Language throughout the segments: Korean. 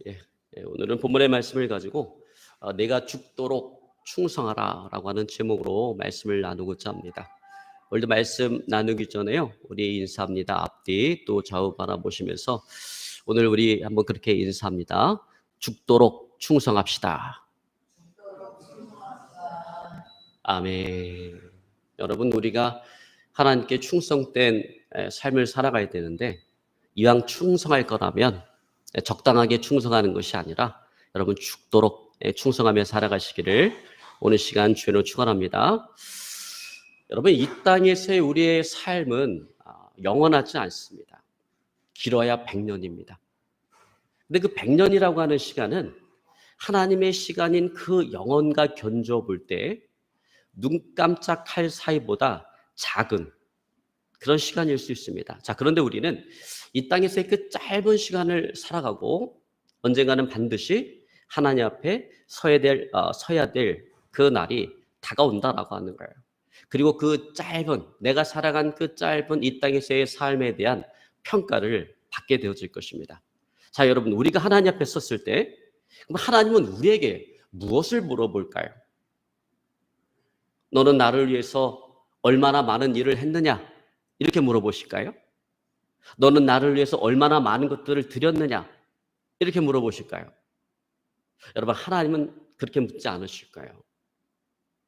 예, 오늘은 본문의 말씀을 가지고 내가 죽도록 충성하라라고 하는 제목으로 말씀을 나누고자 합니다. 오늘도 말씀 나누기 전에요, 우리 인사합니다. 앞뒤 또 좌우 바라보시면서 오늘 우리 한번 그렇게 인사합니다. 죽도록 충성합시다. 아멘. 여러분, 우리가 하나님께 충성된 삶을 살아가야 되는데, 이왕 충성할 거라면 적당하게 충성하는 것이 아니라 여러분 죽도록 충성하며 살아가시기를 오늘 시간 주로 축원합니다. 여러분, 이 땅에서의 우리의 삶은 영원하지 않습니다. 길어야 100년입니다. 근데 그 100년이라고 하는 시간은 하나님의 시간인 그 영원과 견줘볼 때 눈 깜짝할 사이보다 작은 그런 시간일 수 있습니다. 자, 그런데 우리는 이 땅에서의 그 짧은 시간을 살아가고 언젠가는 반드시 하나님 앞에 서야 될 그 날이 다가온다라고 하는 거예요. 그리고 그 짧은, 내가 살아간 그 짧은 이 땅에서의 삶에 대한 평가를 받게 되어질 것입니다. 자, 여러분, 우리가 하나님 앞에 섰을 때 그럼 하나님은 우리에게 무엇을 물어볼까요? 너는 나를 위해서 얼마나 많은 일을 했느냐? 이렇게 물어보실까요? 너는 나를 위해서 얼마나 많은 것들을 드렸느냐? 이렇게 물어보실까요? 여러분, 하나님은 그렇게 묻지 않으실까요?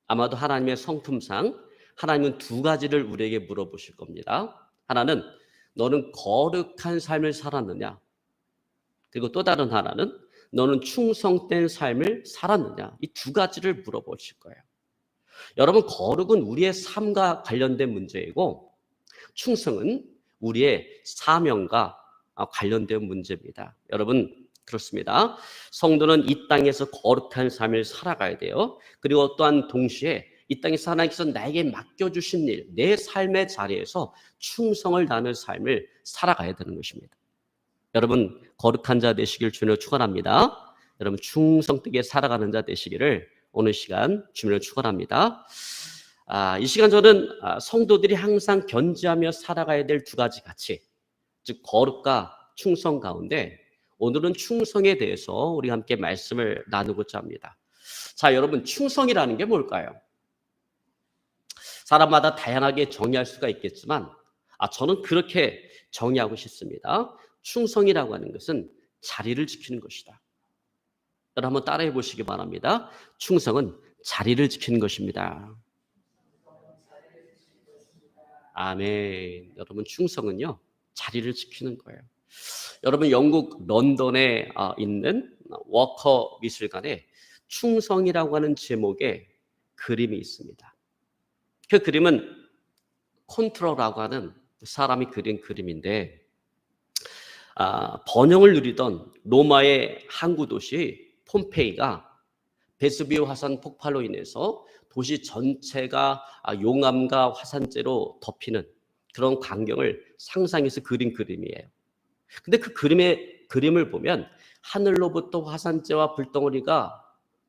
아마도 하나님의 성품상 하나님은 두 가지를 우리에게 물어보실 겁니다. 하나는 너는 거룩한 삶을 살았느냐? 그리고 또 다른 하나는 너는 충성된 삶을 살았느냐? 이 두 가지를 물어보실 거예요. 여러분, 거룩은 우리의 삶과 관련된 문제이고 충성은 우리의 사명과 관련된 문제입니다. 여러분, 그렇습니다. 성도는 이 땅에서 거룩한 삶을 살아가야 돼요. 그리고 또한 동시에 이 땅에서 하나님께서 나에게 맡겨주신 일, 내 삶의 자리에서 충성을 다하는 삶을 살아가야 되는 것입니다. 여러분, 거룩한 자 되시길 주님으로 축원합니다. 여러분, 충성되게 살아가는 자 되시기를 오늘 시간 주님으로 축원합니다. 이 시간 저는 성도들이 항상 견지하며 살아가야 될 두 가지 가치, 즉 거룩과 충성 가운데 오늘은 충성에 대해서 우리 함께 말씀을 나누고자 합니다. 자, 여러분, 충성이라는 게 뭘까요? 사람마다 다양하게 정의할 수가 있겠지만 저는 그렇게 정의하고 싶습니다. 충성이라고 하는 것은 자리를 지키는 것이다. 여러분, 한번 따라해 보시기 바랍니다. 충성은 자리를 지키는 것입니다. 아멘. 여러분, 충성은요, 자리를 지키는 거예요. 여러분, 영국 런던에 있는 워커 미술관에 충성이라고 하는 제목의 그림이 있습니다. 그 그림은 콘트로라고 하는 사람이 그린 그림인데 번영을 누리던 로마의 항구 도시 폼페이가 베수비오 화산 폭발로 인해서 도시 전체가 용암과 화산재로 덮이는 그런 광경을 상상해서 그린 그림이에요. 근데 그 그림을 보면 하늘로부터 화산재와 불덩어리가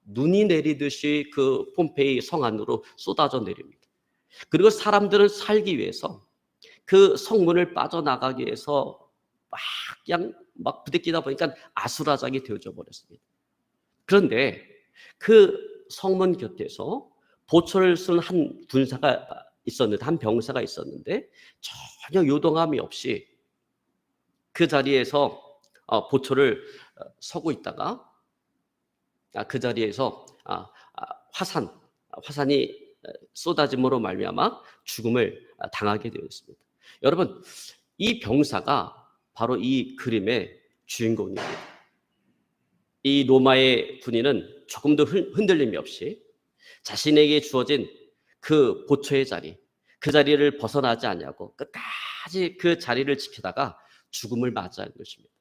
눈이 내리듯이 그 폼페이 성 안으로 쏟아져 내립니다. 그리고 사람들은 살기 위해서 그 성문을 빠져나가기 위해서 막 부대끼다 보니까 아수라장이 되어져 버렸습니다. 그런데 그 성문 곁에서 보초를 쓴 한 군사가 있었는데, 한 병사가 있었는데 전혀 요동함이 없이 그 자리에서 보초를 서고 있다가 그 자리에서 화산이 쏟아짐으로 말미암아 죽음을 당하게 되었습니다. 여러분, 이 병사가 바로 이 그림의 주인공입니다. 이 로마의 군인은 조금도 흔들림이 없이 자신에게 주어진 그 보초의 자리, 그 자리를 벗어나지 않냐고 끝까지 그 자리를 지키다가 죽음을 맞이하는 것입니다.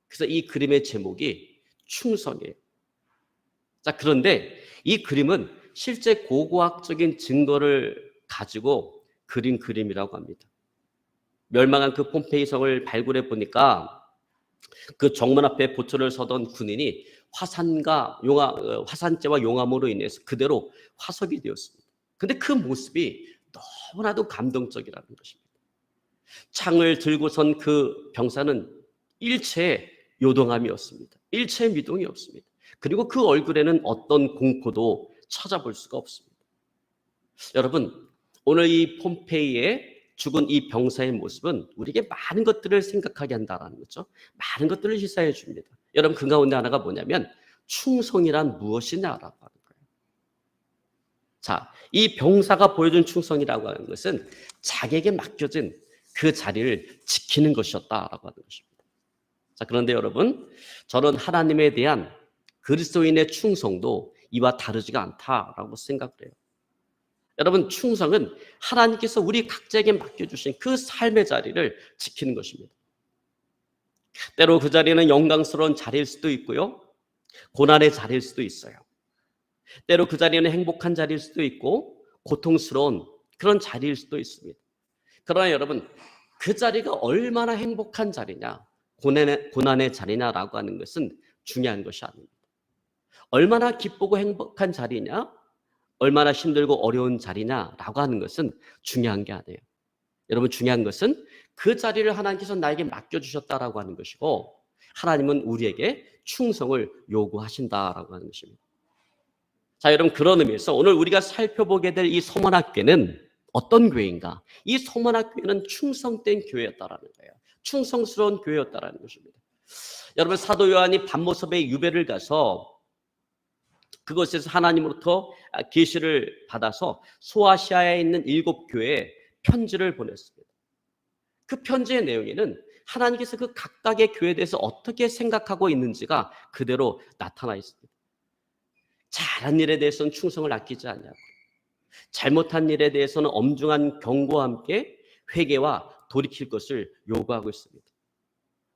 그래서 이 그림의 제목이 충성이에요. 자, 그런데 이 그림은 실제 고고학적인 증거를 가지고 그린 그림이라고 합니다. 멸망한 그 폼페이 성을 발굴해 보니까 그 정문 앞에 보초를 서던 군인이 화산재와 용암으로 인해서 그대로 화석이 되었습니다. 근데 그 모습이 너무나도 감동적이라는 것입니다. 창을 들고 선 그 병사는 일체의 요동함이 없습니다. 일체의 미동이 없습니다. 그리고 그 얼굴에는 어떤 공포도 찾아볼 수가 없습니다. 여러분, 오늘 이 폼페이에 죽은 이 병사의 모습은 우리에게 많은 것들을 생각하게 한다는 거죠. 많은 것들을 시사해 줍니다. 여러분, 그 가운데 하나가 뭐냐면 충성이란 무엇이냐라고 하는 거예요. 자, 이 병사가 보여준 충성이라고 하는 것은 자기에게 맡겨진 그 자리를 지키는 것이었다라고 하는 것입니다. 자, 그런데 여러분, 저는 하나님에 대한 그리스도인의 충성도 이와 다르지가 않다라고 생각을 해요. 여러분, 충성은 하나님께서 우리 각자에게 맡겨주신 그 삶의 자리를 지키는 것입니다. 때로 그 자리는 영광스러운 자리일 수도 있고요, 고난의 자리일 수도 있어요. 때로 그 자리는 행복한 자리일 수도 있고 고통스러운 그런 자리일 수도 있습니다. 그러나 여러분, 그 자리가 얼마나 행복한 자리냐, 고난의 자리냐라고 하는 것은 중요한 것이 아닙니다. 얼마나 기쁘고 행복한 자리냐, 얼마나 힘들고 어려운 자리냐라고 하는 것은 중요한 게 아니에요. 여러분, 중요한 것은 그 자리를 하나님께서 나에게 맡겨주셨다라고 하는 것이고, 하나님은 우리에게 충성을 요구하신다라고 하는 것입니다. 자, 여러분, 그런 의미에서 오늘 우리가 살펴보게 될 이 서문학교는 어떤 교회인가? 이 서문학교는 충성된 교회였다라는 거예요. 충성스러운 교회였다라는 것입니다. 여러분, 사도 요한이 밤모섭의 유배를 가서 그것에서 하나님으로부터 계시를 받아서 소아시아에 있는 7교회에 편지를 보냈습니다. 그 편지의 내용에는 하나님께서 그 각각의 교회에 대해서 어떻게 생각하고 있는지가 그대로 나타나 있습니다. 잘한 일에 대해서는 충성을 아끼지 않냐고, 잘못한 일에 대해서는 엄중한 경고와 함께 회개와 돌이킬 것을 요구하고 있습니다.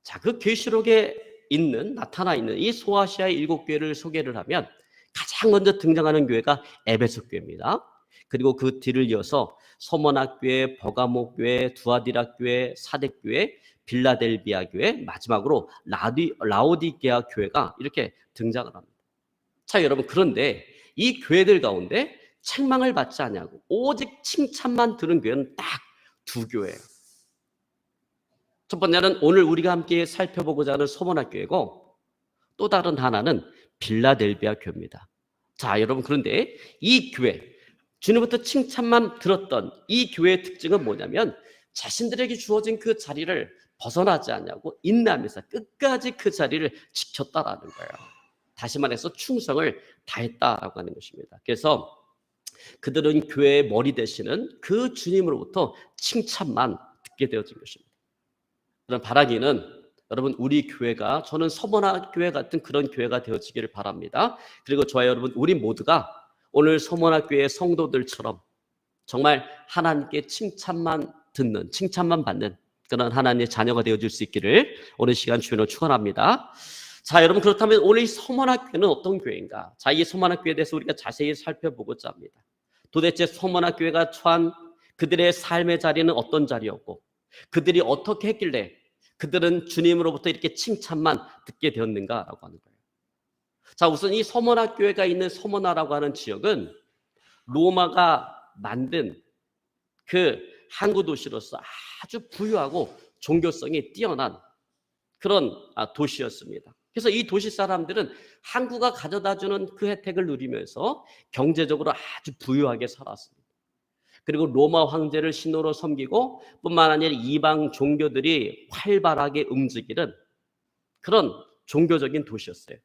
자, 그 계시록에 나타나 있는 이 소아시아의 7교회를 소개를 하면 가장 먼저 등장하는 교회가 에베소 교회입니다. 그리고 그 뒤를 이어서 서머나 교회, 버가모 교회, 두아디라 교회, 사뎃 교회, 빌라델비아 교회, 마지막으로 라오디게아 교회가 이렇게 등장을 합니다. 자, 여러분, 그런데 이 교회들 가운데 책망을 받지 않냐고 오직 칭찬만 들은 교회는 딱 2교회예요. 첫 번째는 오늘 우리가 함께 살펴보고자 하는 서머나 교회고, 또 다른 하나는 빌라델비아 교회입니다. 자, 여러분, 그런데 이 교회, 주님부터 칭찬만 들었던 이 교회의 특징은 뭐냐면 자신들에게 주어진 그 자리를 벗어나지 않냐고 인내하면서 끝까지 그 자리를 지켰다라는 거예요. 다시 말해서 충성을 다했다라고 하는 것입니다. 그래서 그들은 교회의 머리 되시는 그 주님으로부터 칭찬만 듣게 되어진 것입니다. 그런 바라기는 여러분, 우리 교회가, 저는 서머나 교회 같은 그런 교회가 되어지기를 바랍니다. 그리고 저와 여러분, 우리 모두가 오늘 서머나 교회의 성도들처럼 정말 하나님께 칭찬만 듣는, 칭찬만 받는 그런 하나님의 자녀가 되어줄 수 있기를 오늘 시간 주님으로 축원합니다. 자, 여러분, 그렇다면 오늘 이 서머나 교회는 어떤 교회인가? 자, 이 서머나 교회에 대해서 우리가 자세히 살펴보고자 합니다. 도대체 서머나 교회가 처한 그들의 삶의 자리는 어떤 자리였고, 그들이 어떻게 했길래 그들은 주님으로부터 이렇게 칭찬만 듣게 되었는가라고 하는 거예요. 자, 우선 이 서머나 교회가 있는 서머나라고 하는 지역은 로마가 만든 그 항구 도시로서 아주 부유하고 종교성이 뛰어난 그런 도시였습니다. 그래서 이 도시 사람들은 항구가 가져다주는 그 혜택을 누리면서 경제적으로 아주 부유하게 살았습니다. 그리고 로마 황제를 신으로 섬기고 뿐만 아니라 이방 종교들이 활발하게 움직이는 그런 종교적인 도시였어요.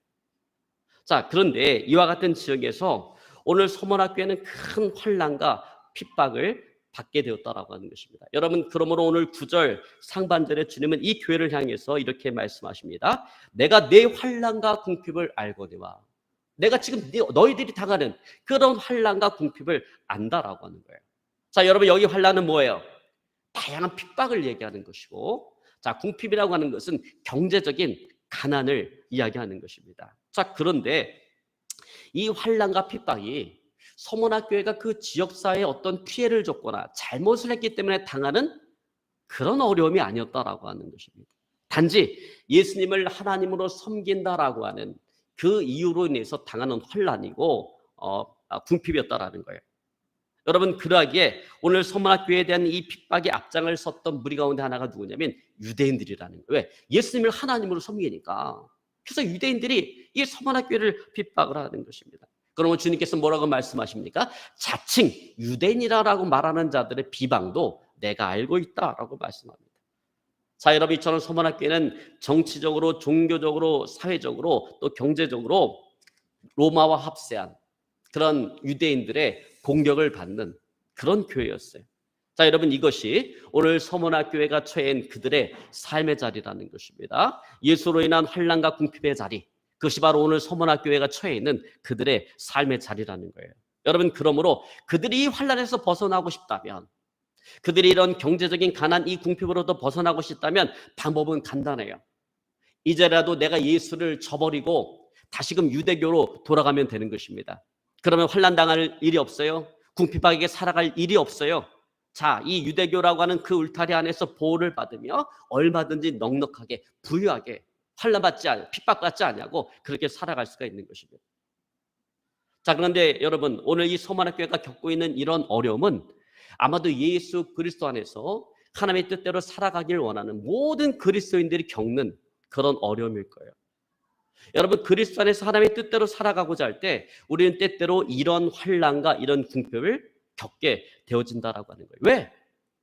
자, 그런데 이와 같은 지역에서 오늘 서머나 교회는 큰 환난과 핍박을 받게 되었다라고 하는 것입니다. 여러분, 그러므로 오늘 9절 상반절에 주님은 이 교회를 향해서 이렇게 말씀하십니다. 내가 내 환난과 궁핍을 알거니와, 내가 지금 너희들이 당하는 그런 환난과 궁핍을 안다라고 하는 거예요. 자, 여러분, 여기 환난은 뭐예요? 다양한 핍박을 얘기하는 것이고, 자, 궁핍이라고 하는 것은 경제적인 가난을 이야기하는 것입니다. 자, 그런데 이 환난과 핍박이 서머나 교회가 그 지역사회에 어떤 피해를 줬거나 잘못을 했기 때문에 당하는 그런 어려움이 아니었다라고 하는 것입니다. 단지 예수님을 하나님으로 섬긴다라고 하는 그 이유로 인해서 당하는 환난이고 궁핍이었다라는 거예요. 여러분, 그러하기에 오늘 서머나 교회에 대한 이 핍박의 앞장을 섰던 무리 가운데 하나가 누구냐면 유대인들이라는 거예요. 왜? 예수님을 하나님으로 섬기니까. 그래서 유대인들이 이 서머나교회를 핍박을 하는 것입니다. 그러면 주님께서 뭐라고 말씀하십니까? 자칭 유대인이라고 말하는 자들의 비방도 내가 알고 있다라고 말씀합니다. 자, 여러분, 이처럼 서머나교회는 정치적으로, 종교적으로, 사회적으로, 또 경제적으로 로마와 합세한 그런 유대인들의 공격을 받는 그런 교회였어요. 자, 여러분, 이것이 오늘 서머나교회가 처해인 그들의 삶의 자리라는 것입니다. 예수로 인한 환난과 궁핍의 자리, 그것이 바로 오늘 서머나교회가 처해 있는 그들의 삶의 자리라는 거예요. 여러분, 그러므로 그들이 이 환난에서 벗어나고 싶다면, 그들이 이런 경제적인 가난, 이 궁핍으로도 벗어나고 싶다면 방법은 간단해요. 이제라도 내가 예수를 저버리고 다시금 유대교로 돌아가면 되는 것입니다. 그러면 환난 당할 일이 없어요. 궁핍하게 살아갈 일이 없어요. 자, 이 유대교라고 하는 그 울타리 안에서 보호를 받으며 얼마든지 넉넉하게 부유하게 환난받지 않고 핍박받지 않냐고 그렇게 살아갈 수가 있는 것입니다. 자, 그런데 여러분, 오늘 이 서머나교회가 겪고 있는 이런 어려움은 아마도 예수 그리스도 안에서 하나님의 뜻대로 살아가길 원하는 모든 그리스도인들이 겪는 그런 어려움일 거예요. 여러분, 그리스도 안에서 하나님의 뜻대로 살아가고자 할 때 우리는 때때로 이런 환난과 이런 궁핍을 겪게 되어진다라고 하는 거예요. 왜?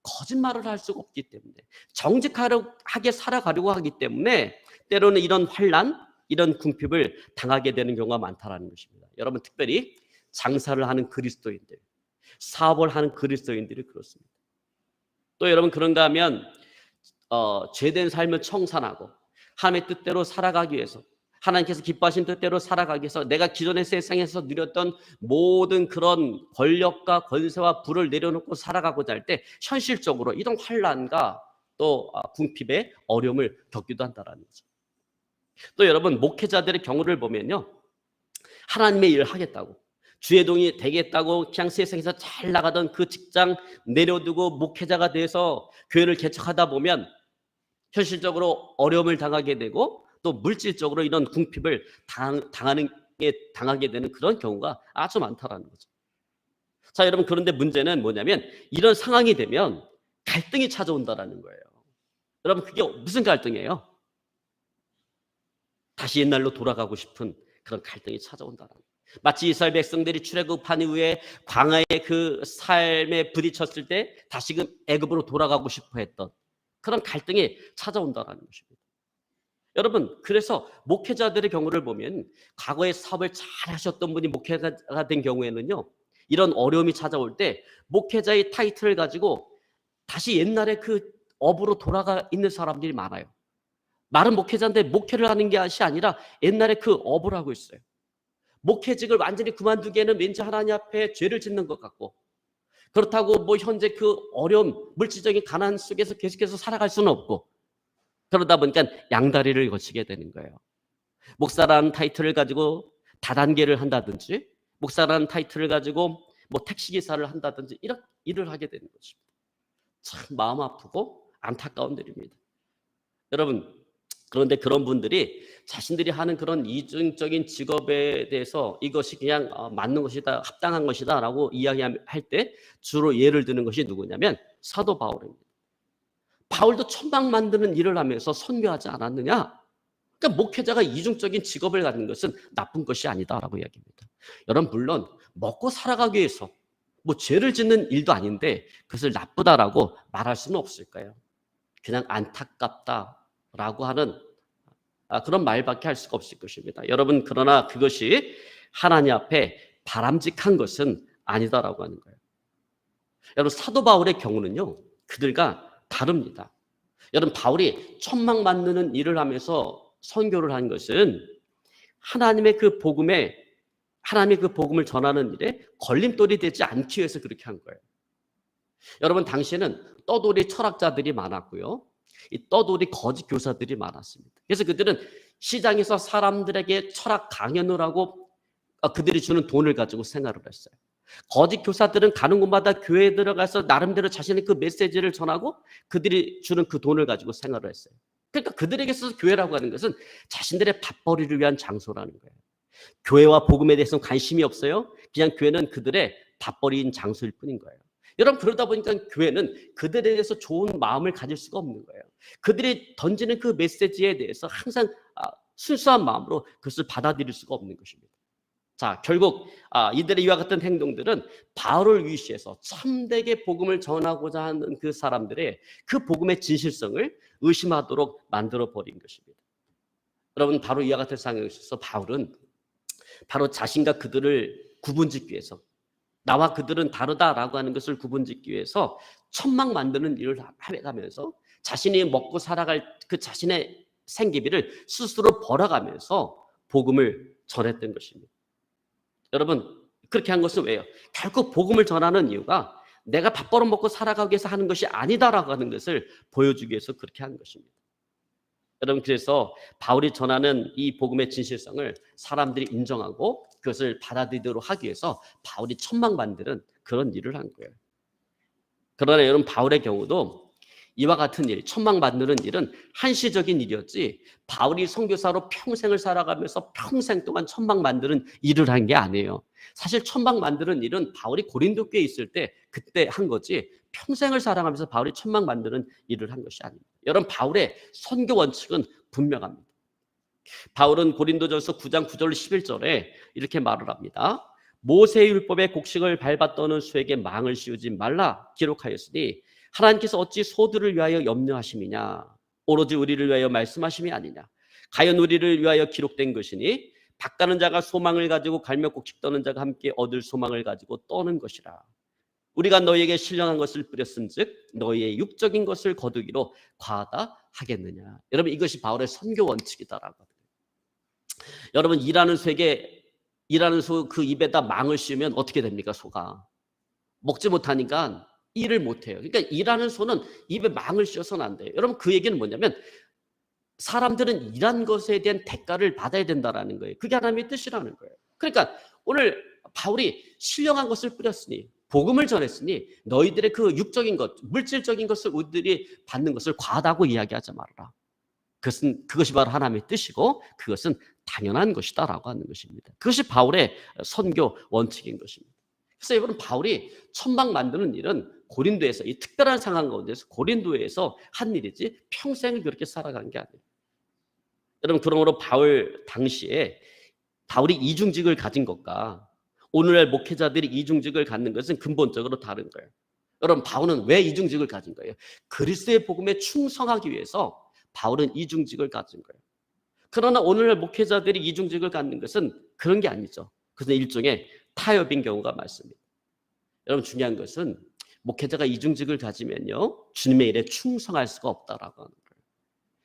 거짓말을 할 수가 없기 때문에, 정직하게 살아가려고 하기 때문에 때로는 이런 환난, 이런 궁핍을 당하게 되는 경우가 많다라는 것입니다. 여러분, 특별히 장사를 하는 그리스도인들, 사업을 하는 그리스도인들이 그렇습니다. 또 여러분, 그런가 하면 죄된 삶을 청산하고 하나님의 뜻대로 살아가기 위해서, 하나님께서 기뻐하신 뜻대로 살아가기 위해서 내가 기존의 세상에서 누렸던 모든 그런 권력과 권세와 부를 내려놓고 살아가고자 할 때 현실적으로 이런 환난과 또 궁핍의 어려움을 겪기도 한다는 거죠. 또 여러분, 목회자들의 경우를 보면요, 하나님의 일을 하겠다고, 주의 종이 되겠다고 그냥 세상에서 잘 나가던 그 직장 내려두고 목회자가 돼서 교회를 개척하다 보면 현실적으로 어려움을 당하게 되고 또 물질적으로 이런 궁핍을 당하게 되는 그런 경우가 아주 많다라는 거죠. 자, 여러분, 그런데 문제는 뭐냐면 이런 상황이 되면 갈등이 찾아온다라는 거예요. 여러분, 그게 무슨 갈등이에요? 다시 옛날로 돌아가고 싶은 그런 갈등이 찾아온다라는 거예요. 마치 이스라엘 백성들이 출애굽한 이후에 광야의 그 삶에 부딪혔을 때 다시금 애굽으로 돌아가고 싶어 했던 그런 갈등이 찾아온다라는 것입니다. 여러분, 그래서 목회자들의 경우를 보면 과거에 사업을 잘 하셨던 분이 목회자가 된 경우에는요, 이런 어려움이 찾아올 때 목회자의 타이틀을 가지고 다시 옛날에 그 업으로 돌아가 있는 사람들이 많아요. 말은 목회자인데 목회를 하는 것이 아니라 옛날에 그 업을 하고 있어요. 목회직을 완전히 그만두기에는 왠지 하나님 앞에 죄를 짓는 것 같고, 그렇다고 뭐 현재 그 어려움, 물질적인 가난 속에서 계속해서 살아갈 수는 없고, 그러다 보니까 양다리를 거치게 되는 거예요. 목사라는 타이틀을 가지고 다단계를 한다든지, 목사라는 타이틀을 가지고 뭐 택시기사를 한다든지 이런 일을 하게 되는 것입니다. 참 마음 아프고 안타까운 일입니다. 여러분, 그런데 그런 분들이 자신들이 하는 그런 이중적인 직업에 대해서 이것이 그냥 맞는 것이다, 합당한 것이다 라고 이야기할 때 주로 예를 드는 것이 누구냐면 사도 바울입니다. 바울도 천막 만드는 일을 하면서 선교하지 않았느냐? 그러니까 목회자가 이중적인 직업을 가진 것은 나쁜 것이 아니다라고 이야기합니다. 여러분, 물론 먹고 살아가기 위해서 뭐 죄를 짓는 일도 아닌데 그것을 나쁘다라고 말할 수는 없을까요? 그냥 안타깝다라고 하는 그런 말밖에 할 수가 없을 것입니다. 여러분, 그러나 그것이 하나님 앞에 바람직한 것은 아니다라고 하는 거예요. 여러분, 사도 바울의 경우는요, 그들과 다릅니다. 여러분, 바울이 천막 만드는 일을 하면서 선교를 한 것은 하나님의 그 복음을 전하는 일에 걸림돌이 되지 않기 위해서 그렇게 한 거예요. 여러분, 당시에는 떠돌이 철학자들이 많았고요, 이 떠돌이 거짓 교사들이 많았습니다. 그래서 그들은 시장에서 사람들에게 철학 강연을 하고 그들이 주는 돈을 가지고 생활을 했어요. 거짓 교사들은 가는 곳마다 교회에 들어가서 나름대로 자신의 그 메시지를 전하고 그들이 주는 그 돈을 가지고 생활을 했어요. 그러니까 그들에게 있어서 교회라고 하는 것은 자신들의 밥벌이를 위한 장소라는 거예요. 교회와 복음에 대해서는 관심이 없어요. 그냥 교회는 그들의 밥벌이인 장소일 뿐인 거예요. 여러분, 그러다 보니까 교회는 그들에 대해서 좋은 마음을 가질 수가 없는 거예요. 그들이 던지는 그 메시지에 대해서 항상 순수한 마음으로 그것을 받아들일 수가 없는 것입니다. 자, 결국 이들의 이와 같은 행동들은 바울을 위시해서 참되게 복음을 전하고자 하는 그 사람들의 그 복음의 진실성을 의심하도록 만들어 버린 것입니다. 여러분, 바로 이와 같은 상황에 있어서 바울은 바로 자신과 그들을 구분짓기 위해서, 나와 그들은 다르다라고 하는 것을 구분짓기 위해서 천막 만드는 일을 해가면서 자신이 먹고 살아갈 그 자신의 생계비를 스스로 벌어가면서 복음을 전했던 것입니다. 여러분, 그렇게 한 것은 왜요? 결국 복음을 전하는 이유가 내가 밥 벌어먹고 살아가기 위해서 하는 것이 아니다라고 하는 것을 보여주기 위해서 그렇게 한 것입니다. 여러분, 그래서 바울이 전하는 이 복음의 진실성을 사람들이 인정하고 그것을 받아들이도록 하기 위해서 바울이 천막 만드는 그런 일을 한 거예요. 그러나 여러분, 바울의 경우도 이와 같은 일, 천막 만드는 일은 한시적인 일이었지 바울이 선교사로 평생을 살아가면서 평생 동안 천막 만드는 일을 한 게 아니에요. 사실 천막 만드는 일은 바울이 고린도 교회에 있을 때 그때 한 거지 평생을 살아가면서 바울이 천막 만드는 일을 한 것이 아닙니다. 여러분, 바울의 선교 원칙은 분명합니다. 바울은 고린도전서 9장 9절 11절에 이렇게 말을 합니다. 모세의 율법의 곡식을 밟아 떠는 수에게 망을 씌우지 말라 기록하였으니 하나님께서 어찌 소들을 위하여 염려하심이냐, 오로지 우리를 위하여 말씀하심이 아니냐. 가연 우리를 위하여 기록된 것이니 밭가는 자가 소망을 가지고 갈며 곡식 떠는 자가 함께 얻을 소망을 가지고 떠는 것이라. 우리가 너희에게 신령한 것을 뿌렸은즉 너희의 육적인 것을 거두기로 과하다 하겠느냐. 여러분, 이것이 바울의 선교 원칙이다라고. 여러분, 일하는 소 그 입에다 망을 씌우면 어떻게 됩니까? 소가 먹지 못하니까 일을 못해요. 그러니까 일하는 소는 입에 망을 씌워서는 안 돼요. 여러분, 그 얘기는 뭐냐면 사람들은 일한 것에 대한 대가를 받아야 된다라는 거예요. 그게 하나님의 뜻이라는 거예요. 그러니까 오늘 바울이 신령한 것을 뿌렸으니, 복음을 전했으니 너희들의 그 육적인 것, 물질적인 것을 우리들이 받는 것을 과하다고 이야기하지 말아라. 그것이 바로 하나님의 뜻이고 그것은 당연한 것이다라고 하는 것입니다. 그것이 바울의 선교 원칙인 것입니다. 그래서 여러분, 바울이 천막 만드는 일은 고린도에서, 이 특별한 상황 가운데서 고린도에서 한 일이지 평생을 그렇게 살아간 게 아니에요. 여러분, 그러므로 바울 당시에 바울이 이중직을 가진 것과 오늘날 목회자들이 이중직을 갖는 것은 근본적으로 다른 거예요. 여러분, 바울은 왜 이중직을 가진 거예요? 그리스도의 복음에 충성하기 위해서 바울은 이중직을 가진 거예요. 그러나 오늘날 목회자들이 이중직을 갖는 것은 그런 게 아니죠. 그것은 일종의 타협인 경우가 많습니다. 여러분, 중요한 것은 목회자가 이중직을 가지면요, 주님의 일에 충성할 수가 없다라고 하는 거예요.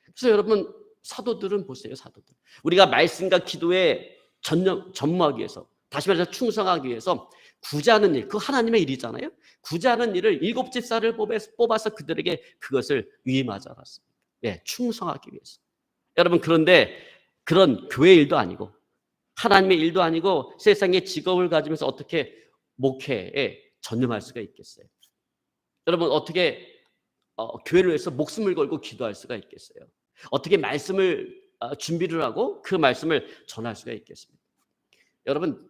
그래서 여러분, 사도들은 보세요. 사도들, 우리가 말씀과 기도에 전무하기 위해서, 다시 말해서 충성하기 위해서 구제하는 일, 그거 하나님의 일이잖아요. 구제하는 일을 7 집사를 뽑아서 그들에게 그것을 위임하지 않았습니다. 네, 충성하기 위해서. 여러분, 그런데 그런 교회 일도 아니고 하나님의 일도 아니고 세상의 직업을 가지면서 어떻게 목회에 전념할 수가 있겠어요? 여러분, 어떻게 교회를 위해서 목숨을 걸고 기도할 수가 있겠어요? 어떻게 말씀을 준비를 하고 그 말씀을 전할 수가 있겠습니까? 여러분,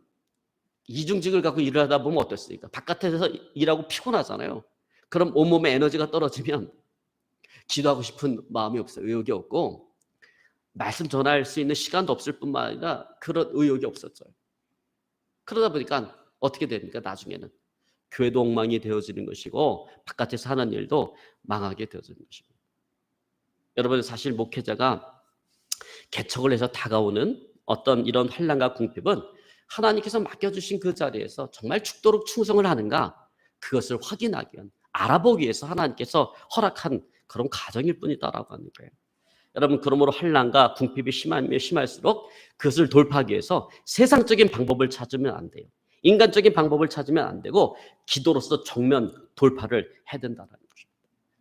이중직을 갖고 일을 하다 보면 어떻습니까? 바깥에서 일하고 피곤하잖아요. 그럼 온몸에 에너지가 떨어지면 기도하고 싶은 마음이 없어요. 의욕이 없고 말씀 전할 수 있는 시간도 없을 뿐만 아니라 그런 의욕이 없었죠. 그러다 보니까 어떻게 됩니까? 나중에는 교회도 엉망이 되어지는 것이고 바깥에서 하는 일도 망하게 되어지는 것입니다. 여러분, 사실 목회자가 개척을 해서 다가오는 어떤 이런 환난과 궁핍은 하나님께서 맡겨주신 그 자리에서 정말 죽도록 충성을 하는가, 그것을 확인하기 위한, 알아보기 위해서 하나님께서 허락한 그런 과정일 뿐이다라고 하는 거예요. 여러분, 그러므로 환난과 궁핍이 심하면 심할수록 그것을 돌파하기 위해서 세상적인 방법을 찾으면 안 돼요. 인간적인 방법을 찾으면 안 되고 기도로서 정면 돌파를 해야 된다는 것입니다.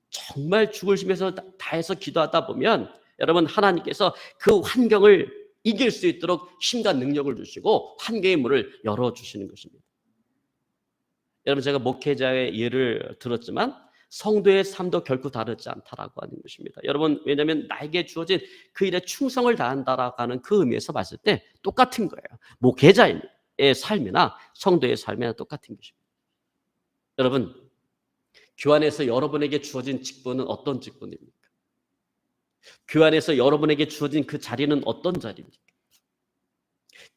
정말 죽을 힘에서 다해서 기도하다 보면 여러분, 하나님께서 그 환경을 이길 수 있도록 힘과 능력을 주시고 환경의 문을 열어주시는 것입니다. 여러분, 제가 목회자의 예를 들었지만 성도의 삶도 결코 다르지 않다라고 하는 것입니다. 여러분, 왜냐하면 나에게 주어진 그 일에 충성을 다한다라고 하는 그 의미에서 봤을 때 똑같은 거예요. 목회자의 삶이나 성도의 삶이나 똑같은 것입니다. 여러분, 교회 안에서 여러분에게 주어진 직분은 어떤 직분입니까? 교회 안에서 여러분에게 주어진 그 자리는 어떤 자리입니까?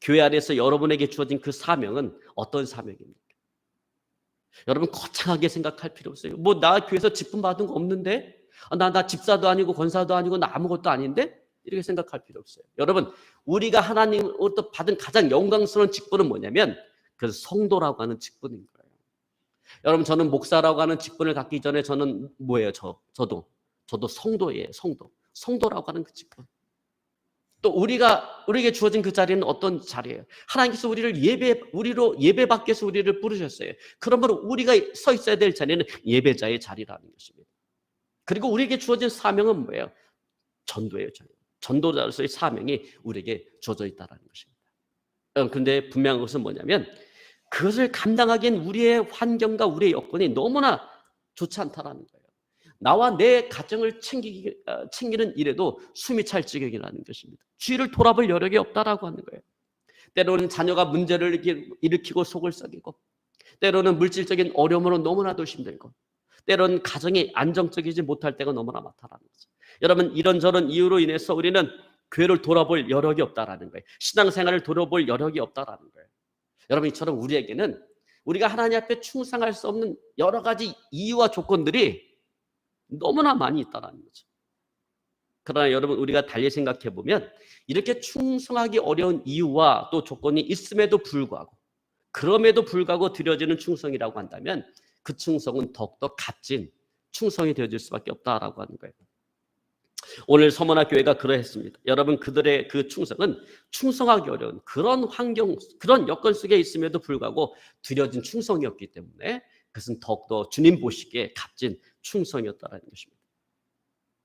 교회 안에서 여러분에게 주어진 그 사명은 어떤 사명입니까? 여러분 거창하게 생각할 필요 없어요. 뭐 나 교회에서 직분 받은 거 없는데? 나 집사도 아니고 권사도 아니고 나 아무것도 아닌데? 이렇게 생각할 필요 없어요. 여러분 우리가 하나님으로부터 받은 가장 영광스러운 직분은 뭐냐면 그 성도라고 하는 직분인 거예요. 여러분 저는 목사라고 하는 직분을 갖기 전에 저는 뭐예요? 저도 성도예요. 성도라고 하는 그 직분. 또 우리에게 주어진 그 자리는 어떤 자리예요? 하나님께서 우리로 예배받기 위해서 우리를 부르셨어요. 그러므로 우리가 서 있어야 될 자리는 예배자의 자리라는 것입니다. 그리고 우리에게 주어진 사명은 뭐예요? 전도예요. 전도자로서의 사명이 우리에게 주어져 있다는 것입니다. 그런데 분명한 것은 뭐냐면 그것을 감당하기엔 우리의 환경과 우리의 여건이 너무나 좋지 않다라는 거예요. 나와 내 가정을 챙기는 일에도 숨이 찰 지경이라는 것입니다. 주위를 돌아볼 여력이 없다라고 하는 거예요. 때로는 자녀가 문제를 일으키고 속을 썩이고, 때로는 물질적인 어려움으로 너무나도 힘들고, 때로는 가정이 안정적이지 못할 때가 너무나 많다라는 거죠. 여러분 이런저런 이유로 인해서 우리는 교회를 돌아볼 여력이 없다라는 거예요. 신앙생활을 돌아볼 여력이 없다라는 거예요. 여러분 이처럼 우리에게는 우리가 하나님 앞에 충성할 수 없는 여러 가지 이유와 조건들이 너무나 많이 있다는 거죠. 그러나 여러분 우리가 달리 생각해 보면 이렇게 충성하기 어려운 이유와 또 조건이 있음에도 불구하고 그럼에도 불구하고 드려지는 충성이라고 한다면 그 충성은 더욱더 값진 충성이 되어질 수밖에 없다라고 하는 거예요. 오늘 서머나 교회가 그러했습니다. 여러분 그들의 그 충성은 충성하기 어려운 그런 환경, 그런 여건 속에 있음에도 불구하고 드려진 충성이었기 때문에 그것은 더욱더 주님 보시기에 값진 충성이었다는 것입니다.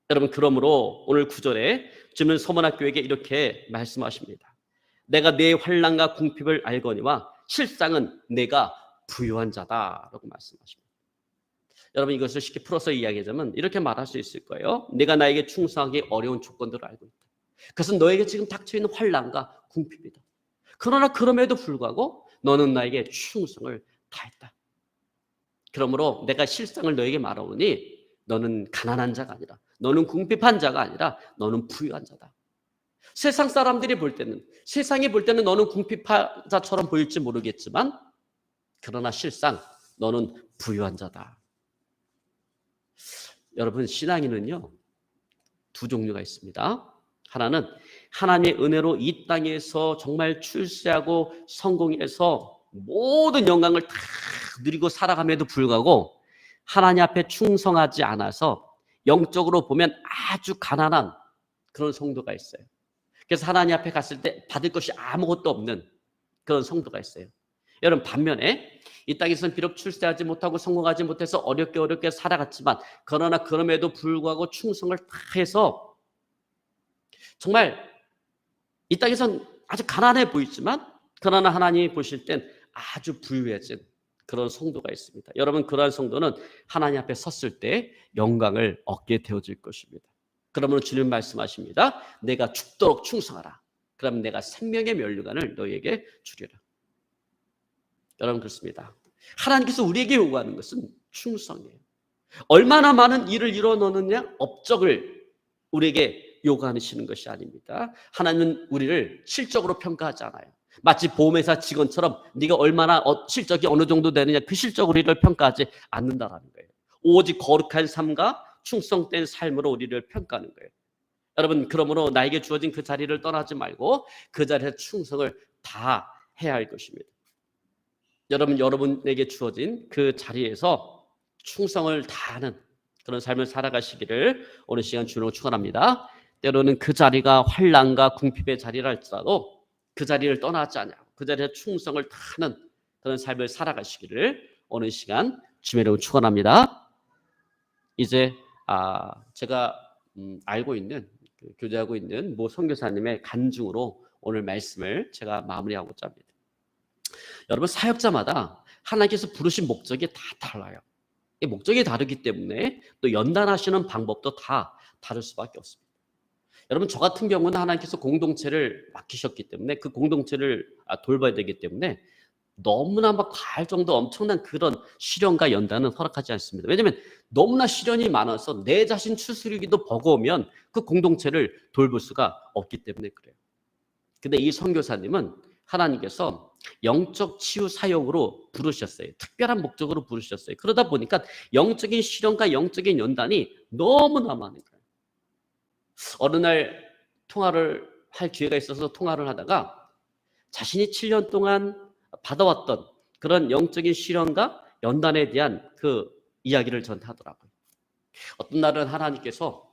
여러분 그러므로 오늘 9절에 주님은 서머나 교회에게 이렇게 말씀하십니다. 내가 내 환난과 궁핍을 알거니와 실상은 내가 부유한 자다라고 말씀하십니다. 여러분 이것을 쉽게 풀어서 이야기하자면 이렇게 말할 수 있을 거예요. 내가 나에게 충성하기 어려운 조건들을 알고 있다. 그것은 너에게 지금 닥쳐있는 환난과 궁핍이다. 그러나 그럼에도 불구하고 너는 나에게 충성을 다했다. 그러므로 내가 실상을 너에게 말하오니 너는 가난한 자가 아니라, 너는 궁핍한 자가 아니라 너는 부유한 자다. 세상 사람들이 볼 때는, 세상이 볼 때는 너는 궁핍한 자처럼 보일지 모르겠지만 그러나 실상 너는 부유한 자다. 여러분 신앙인은요 두 종류가 있습니다. 하나는 하나님의 은혜로 이 땅에서 정말 출세하고 성공해서 모든 영광을 다 누리고 살아감에도 불구하고 하나님 앞에 충성하지 않아서 영적으로 보면 아주 가난한 그런 성도가 있어요. 그래서 하나님 앞에 갔을 때 받을 것이 아무것도 없는 그런 성도가 있어요. 여러분 반면에 이 땅에서는 비록 출세하지 못하고 성공하지 못해서 어렵게 살아갔지만 그러나 그럼에도 불구하고 충성을 다 해서 정말 이 땅에서는 아주 가난해 보이지만 그러나 하나님이 보실 땐 아주 부유해진 그런 성도가 있습니다. 여러분 그러한 성도는 하나님 앞에 섰을 때 영광을 얻게 되어질 것입니다. 그러면 주님 말씀하십니다. 내가 죽도록 충성하라. 그럼 내가 생명의 면류관을 너희에게 주리라. 여러분 그렇습니다. 하나님께서 우리에게 요구하는 것은 충성이에요. 얼마나 많은 일을 이뤄놓느냐 업적을 우리에게 요구하시는 것이 아닙니다. 하나님은 우리를 실적으로 평가하지 않아요. 마치 보험회사 직원처럼 네가 얼마나 실적이 어느 정도 되느냐 그 실적으로 우리를 평가하지 않는다라는 거예요. 오직 거룩한 삶과 충성된 삶으로 우리를 평가하는 거예요. 여러분 그러므로 나에게 주어진 그 자리를 떠나지 말고 그 자리에서 충성을 다 해야 할 것입니다. 여러분에게 주어진 그 자리에서 충성을 다하는 그런 삶을 살아가시기를 오늘 시간 주로 축원합니다. 때로는 그 자리가 환난과 궁핍의 자리라 할지라도 그 자리를 떠나지 않냐고 그 자리에 충성을 다하는 그런 삶을 살아가시기를 오늘 시간 주의 이름으로 축원합니다. 이제 제가 알고 있는 교제하고 있는 모 선교사님의 간증으로 오늘 말씀을 제가 마무리하고자 합니다. 여러분 사역자마다 하나님께서 부르신 목적이 다 달라요. 이 목적이 다르기 때문에 또 연단하시는 방법도 다 다를 수밖에 없습니다. 여러분 저 같은 경우는 하나님께서 공동체를 맡기셨기 때문에 그 공동체를 돌봐야 되기 때문에 너무나 막 과할 정도 엄청난 그런 시련과 연단은 허락하지 않습니다. 왜냐하면 너무나 시련이 많아서 내 자신 추스르기도 버거우면 그 공동체를 돌볼 수가 없기 때문에 그래요. 근데 이 선교사님은 하나님께서 영적 치유 사역으로 부르셨어요. 특별한 목적으로 부르셨어요. 그러다 보니까 영적인 시련과 영적인 연단이 너무나 많은 거예요. 어느 날 통화를 할 기회가 있어서 통화를 하다가 자신이 7년 동안 받아왔던 그런 영적인 시련과 연단에 대한 그 이야기를 저한테 하더라고요. 어떤 날은 하나님께서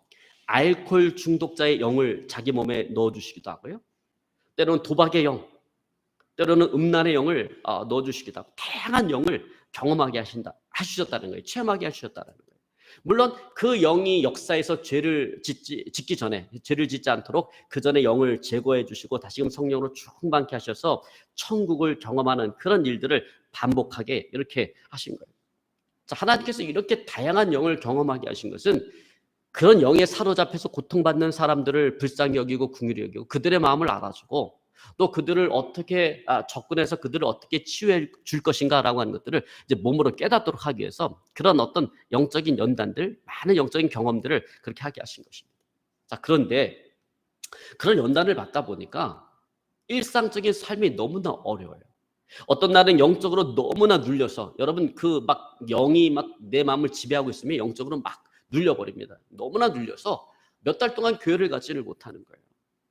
알코올 중독자의 영을 자기 몸에 넣어주시기도 하고요. 때로는 도박의 영, 때로는 음란의 영을 넣어주시기도 하고 다양한 영을 경험하게 하셨다는 거예요. 체험하게 하셨다는 거예요. 물론 그 영이 역사에서 죄를 짓기 전에 죄를 짓지 않도록 그 전에 영을 제거해 주시고 다시금 성령으로 충만케 하셔서 천국을 경험하는 그런 일들을 반복하게 이렇게 하신 거예요. 자, 하나님께서 이렇게 다양한 영을 경험하게 하신 것은 그런 영에 사로잡혀서 고통받는 사람들을 불쌍히 여기고 긍휼히 여기고 그들의 마음을 알아주고 또 그들을 어떻게 접근해서 그들을 어떻게 치유해 줄 것인가라고 하는 것들을 이제 몸으로 깨닫도록 하기 위해서 그런 어떤 영적인 연단들, 많은 영적인 경험들을 그렇게 하게 하신 것입니다. 자, 그런데 그런 연단을 받다 보니까 일상적인 삶이 너무나 어려워요. 어떤 날은 영적으로 너무나 눌려서 여러분 그 막 영이 막 내 마음을 지배하고 있으면 영적으로 막 눌려버립니다. 너무나 눌려서 몇 달 동안 교회를 가지를 못하는 거예요.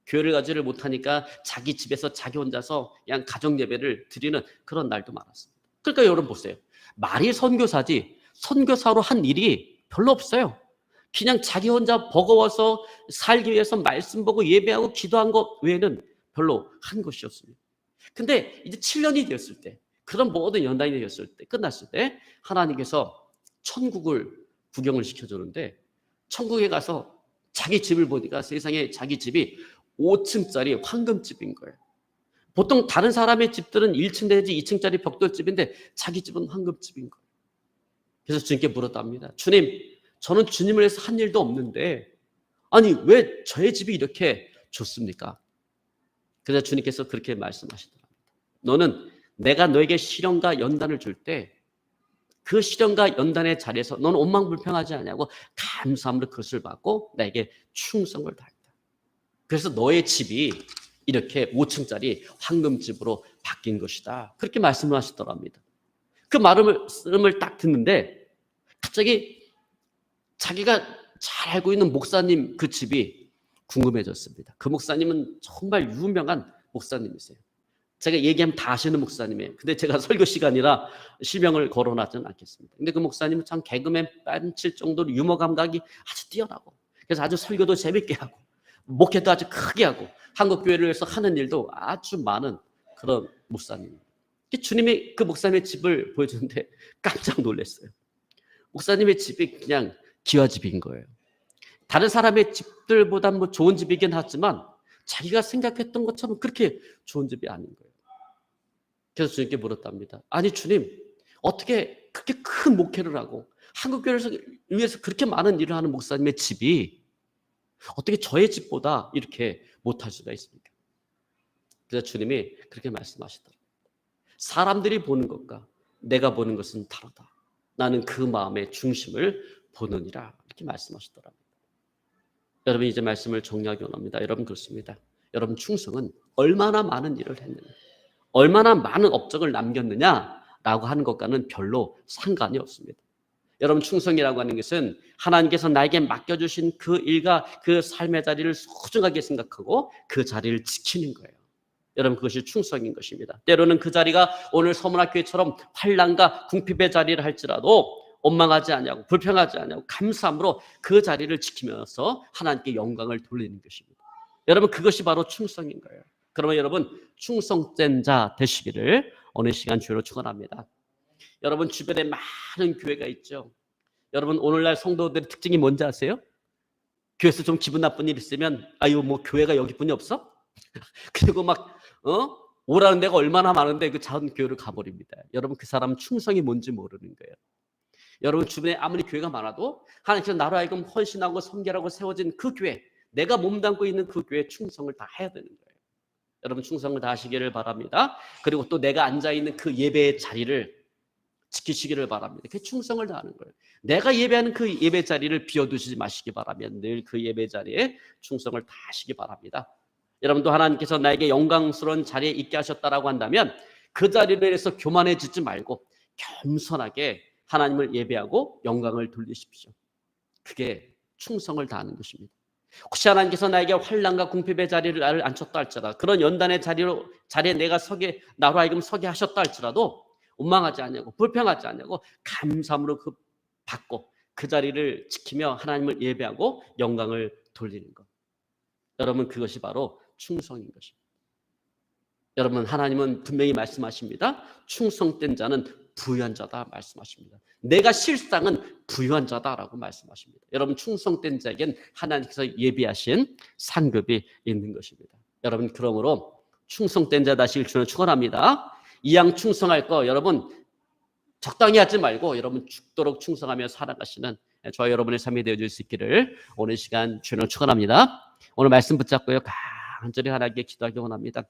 교회를 가지를 못하니까 자기 집에서 자기 혼자서 그냥 가정 예배를 드리는 그런 날도 많았습니다. 그러니까 여러분 보세요. 말이 선교사지 선교사로 한 일이 별로 없어요. 그냥 자기 혼자 버거워서 살기 위해서 말씀 보고 예배하고 기도한 것 외에는 별로 한 것이 없습니다. 근데 이제 7년이 되었을 때 그런 모든 연단이 되었을 때 끝났을 때 하나님께서 천국을 구경을 시켜주는데 천국에 가서 자기 집을 보니까 세상에 자기 집이 5층짜리 황금집인 거예요. 보통 다른 사람의 집들은 1층 내지 2층짜리 벽돌집인데 자기 집은 황금집인 거예요. 그래서 주님께 물었답니다. 주님, 저는 주님을 위해서 한 일도 없는데 아니 왜 저의 집이 이렇게 좋습니까? 그래서 주님께서 그렇게 말씀하시더랍니다. 너는 내가 너에게 시련과 연단을 줄 때 그 시련과 연단의 자리에서 너는 원망불평하지 않냐고 감사함으로 그것을 받고 나에게 충성을 다했다. 그래서 너의 집이 이렇게 5층짜리 황금집으로 바뀐 것이다. 그렇게 말씀을 하시더랍니다. 그 말씀을 딱 듣는데 갑자기 자기가 잘 알고 있는 목사님 그 집이 궁금해졌습니다. 그 목사님은 정말 유명한 목사님이세요. 제가 얘기하면 다 아시는 목사님이에요. 근데 제가 설교 시간이라 실명을 거론하지는 않겠습니다. 근데 그 목사님은 참 개그맨 뺨칠 정도로 유머 감각이 아주 뛰어나고 그래서 아주 설교도 재밌게 하고 목회도 아주 크게 하고 한국 교회를 위해서 하는 일도 아주 많은 그런 목사님. 주님이 그 목사님의 집을 보여주는데 깜짝 놀랐어요. 목사님의 집이 그냥 기와집인 거예요. 다른 사람의 집들보다 뭐 좋은 집이긴 하지만 자기가 생각했던 것처럼 그렇게 좋은 집이 아닌 거예요. 그래서 주님께 물었답니다. 아니 주님, 어떻게 그렇게 큰 목회를 하고 한국교회를 위해서 그렇게 많은 일을 하는 목사님의 집이 어떻게 저의 집보다 이렇게 못할 수가 있습니까? 그래서 주님이 그렇게 말씀하시더라고요. 사람들이 보는 것과 내가 보는 것은 다르다. 나는 그 마음의 중심을 보느니라. 이렇게 말씀하시더라고요. 여러분 이제 말씀을 정리하기 원합니다. 여러분 그렇습니다. 여러분 충성은 얼마나 많은 일을 했느냐, 얼마나 많은 업적을 남겼느냐라고 하는 것과는 별로 상관이 없습니다. 여러분 충성이라고 하는 것은 하나님께서 나에게 맡겨주신 그 일과 그 삶의 자리를 소중하게 생각하고 그 자리를 지키는 거예요. 여러분 그것이 충성인 것입니다. 때로는 그 자리가 오늘 서문학교회처럼 환난과 궁핍의 자리를 할지라도 원망하지 않냐고 불평하지 않냐고 감사함으로 그 자리를 지키면서 하나님께 영광을 돌리는 것입니다. 여러분 그것이 바로 충성인 거예요. 그러면 여러분 충성된 자 되시기를 오늘 시간 주로 축원합니다. 여러분 주변에 많은 교회가 있죠. 여러분 오늘날 성도들의 특징이 뭔지 아세요? 교회에서 좀 기분 나쁜 일 있으면 아유 뭐 교회가 여기뿐이 없어? 그리고 막 오라는 데가 얼마나 많은데 그 작은 교회를 가버립니다. 여러분 그 사람 충성이 뭔지 모르는 거예요. 여러분 주변에 아무리 교회가 많아도 하나님께서 나로 하여금 헌신하고 섬기라고 세워진 그 교회, 내가 몸담고 있는 그 교회에 충성을 다 해야 되는 거예요. 여러분 충성을 다하시기를 바랍니다. 그리고 또 내가 앉아있는 그 예배의 자리를 지키시기를 바랍니다. 그게 충성을 다하는 거예요. 내가 예배하는 그 예배 자리를 비워두시지 마시기 바라면 늘 그 예배 자리에 충성을 다하시기 바랍니다. 여러분도 하나님께서 나에게 영광스러운 자리에 있게 하셨다라고 한다면 그 자리를 위해서 교만해지지 말고 겸손하게 하나님을 예배하고 영광을 돌리십시오. 그게 충성을 다하는 것입니다. 혹시 하나님께서 나에게 환난과 궁핍의 자리를 나를 앉혔다 할지라도 그런 연단의 자리에 내가 나로 하여금 서게 하셨다 할지라도 원망하지 않냐고 불평하지 않냐고 감사함으로 받고 그 자리를 지키며 하나님을 예배하고 영광을 돌리는 것. 여러분 그것이 바로 충성인 것입니다. 여러분 하나님은 분명히 말씀하십니다. 충성된 자는 부유한 자다 말씀하십니다. 내가 실상은 부유한 자다라고 말씀하십니다. 여러분 충성된 자에겐 하나님께서 예비하신 상급이 있는 것입니다. 여러분 그러므로 충성된 자 되실 줄을 축원합니다. 이왕 충성할 거 여러분 적당히 하지 말고 여러분 죽도록 충성하며 살아가시는 저와 여러분의 삶이 되어줄 수 있기를 오늘 시간 주님을 축원합니다. 오늘 말씀 붙잡고요 간절히 하나님께 기도하기 원합니다.